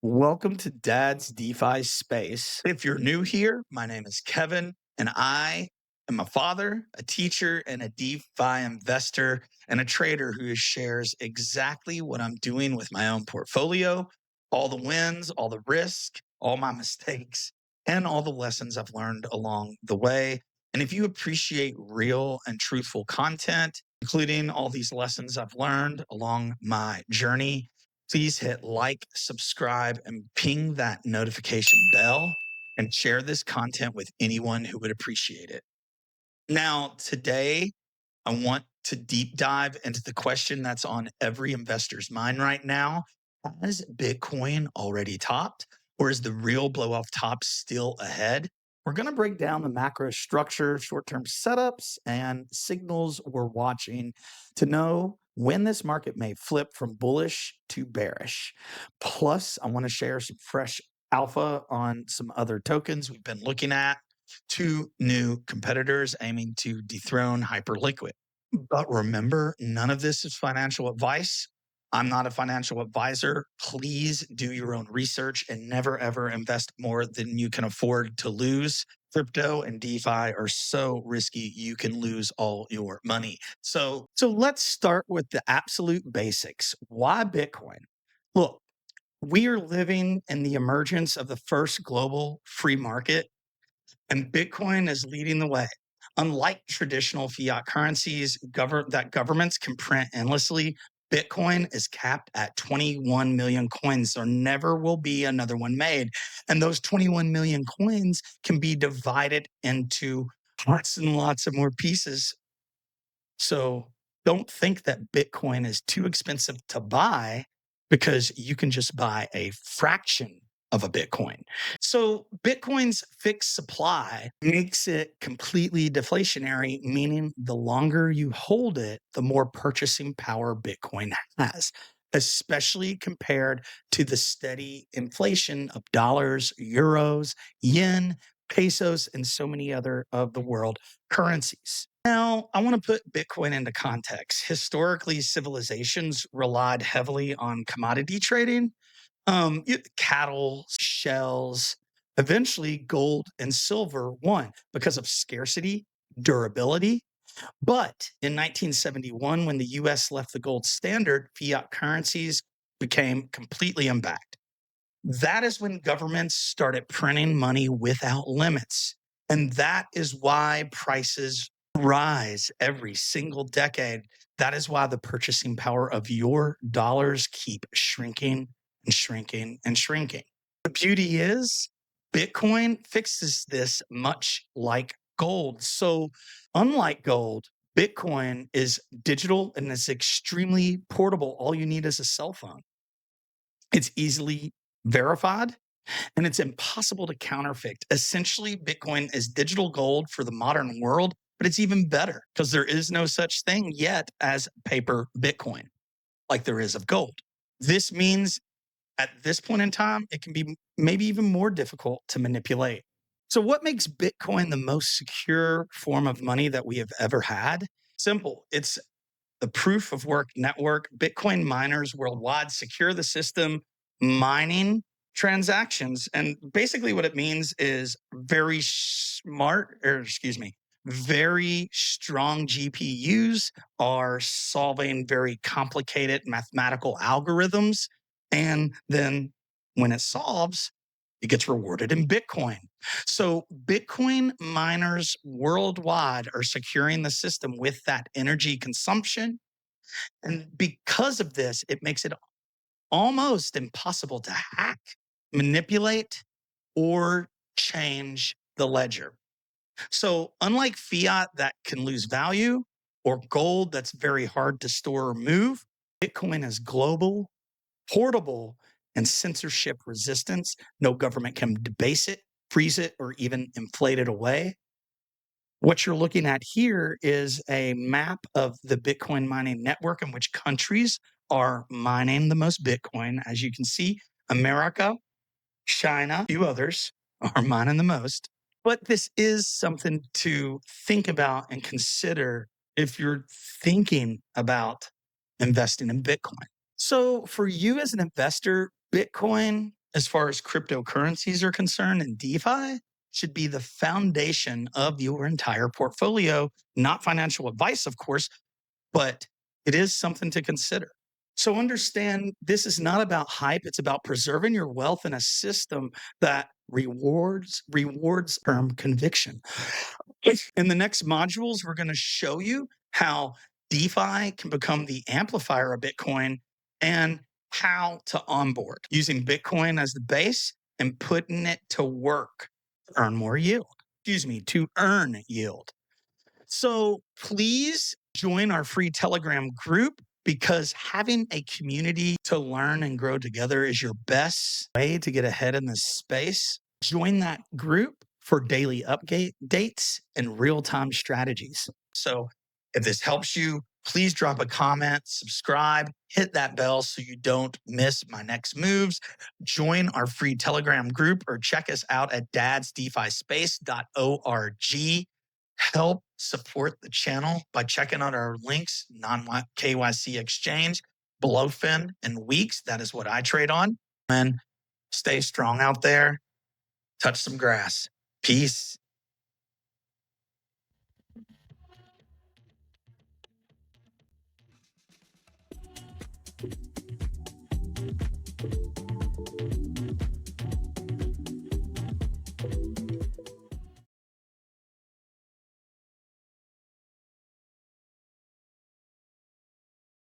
Welcome to Dad's DeFi Space. If you're new here, my name is Kevin, and I am a father, a teacher, and a DeFi investor and a trader who shares exactly what I'm doing with my own portfolio, all the wins, all the risk, all my mistakes, and all the lessons I've learned along the way. And if you appreciate real and truthful content, including all these lessons I've learned along my journey, please hit like, subscribe, and ping that notification bell and share this content with anyone who would appreciate it. Now, today, I want to deep dive into the question that's on every investor's mind right now. Has Bitcoin already topped, or is the real blow off top still ahead? We're going to break down the macro structure, short term setups, and signals we're watching to know when this market may flip from bullish to bearish. Plus, I want to share some fresh alpha on some other tokens we've been looking at, two new competitors aiming to dethrone Hyperliquid. But remember, none of this is financial advice. I'm not a financial advisor. Please do your own research and never ever invest more than you can afford to lose. Crypto and DeFi are so risky, you can lose all your money. So let's start with the absolute basics. Why Bitcoin? Look, we are living in the emergence of the first global free market, and Bitcoin is leading the way. Unlike traditional fiat currencies that governments can print endlessly, Bitcoin is capped at 21 million coins. There never will be another one made. And those 21 million coins can be divided into lots and lots of more pieces. So don't think that Bitcoin is too expensive to buy, because you can just buy a fraction of a Bitcoin. So Bitcoin's fixed supply makes it completely deflationary, meaning the longer you hold it, the more purchasing power Bitcoin has, especially compared to the steady inflation of dollars, euros, yen, pesos, and so many other of the world currencies. Now, I want to put Bitcoin into context. Historically, civilizations relied heavily on commodity trading, cattle, shells. Eventually, gold and silver won because of scarcity, durability. But in 1971, when the US left the gold standard, fiat currencies became completely unbacked. That is when governments started printing money without limits. And that is why prices rise every single decade. That is why the purchasing power of your dollars keep shrinking and shrinking and shrinking. The beauty is Bitcoin fixes this much like gold. So unlike gold, Bitcoin is digital and it's extremely portable. All you need is a cell phone. It's easily verified, and it's impossible to counterfeit. Essentially, Bitcoin is digital gold for the modern world, but it's even better because there is no such thing yet as paper Bitcoin like there is of gold. This means at this point in time, it can be maybe even more difficult to manipulate. So, what makes Bitcoin the most secure form of money that we have ever had? Simple. It's the proof of work network. Bitcoin miners worldwide secure the system, mining transactions. And basically, what it means is very strong GPUs are solving very complicated mathematical algorithms. And then when it solves, it gets rewarded in Bitcoin. So Bitcoin miners worldwide are securing the system with that energy consumption. And because of this, it makes it almost impossible to hack, manipulate, or change the ledger. So, unlike fiat that can lose value or gold that's very hard to store or move, Bitcoin is global, portable, and censorship resistance. No government can debase it, freeze it, or even inflate it away. What you're looking at here is a map of the Bitcoin mining network and which countries are mining the most Bitcoin. As you can see, America, China, a few others are mining the most. But this is something to think about and consider if you're thinking about investing in Bitcoin. So, for you as an investor, Bitcoin as far as cryptocurrencies are concerned and DeFi should be the foundation of your entire portfolio. Not financial advice, of course, but it is something to consider. So understand this is not about hype. It's about preserving your wealth in a system that rewards firm conviction. In the next modules, we're going to show you how DeFi can become the amplifier of Bitcoin and how to onboard using Bitcoin as the base and putting it to work to earn more yield. Excuse me, to earn yield. So please join our free Telegram group because having a community to learn and grow together is your best way to get ahead in this space. Join that group for daily updates and real time strategies. So if this helps you, please drop a comment, subscribe, hit that bell so you don't miss my next moves. Join our free Telegram group or check us out at dadsdefispace.org. Help support the channel by checking out our links, non-KYC exchange, Blowfin, and Weeks. That is what I trade on. And stay strong out there. Touch some grass. Peace.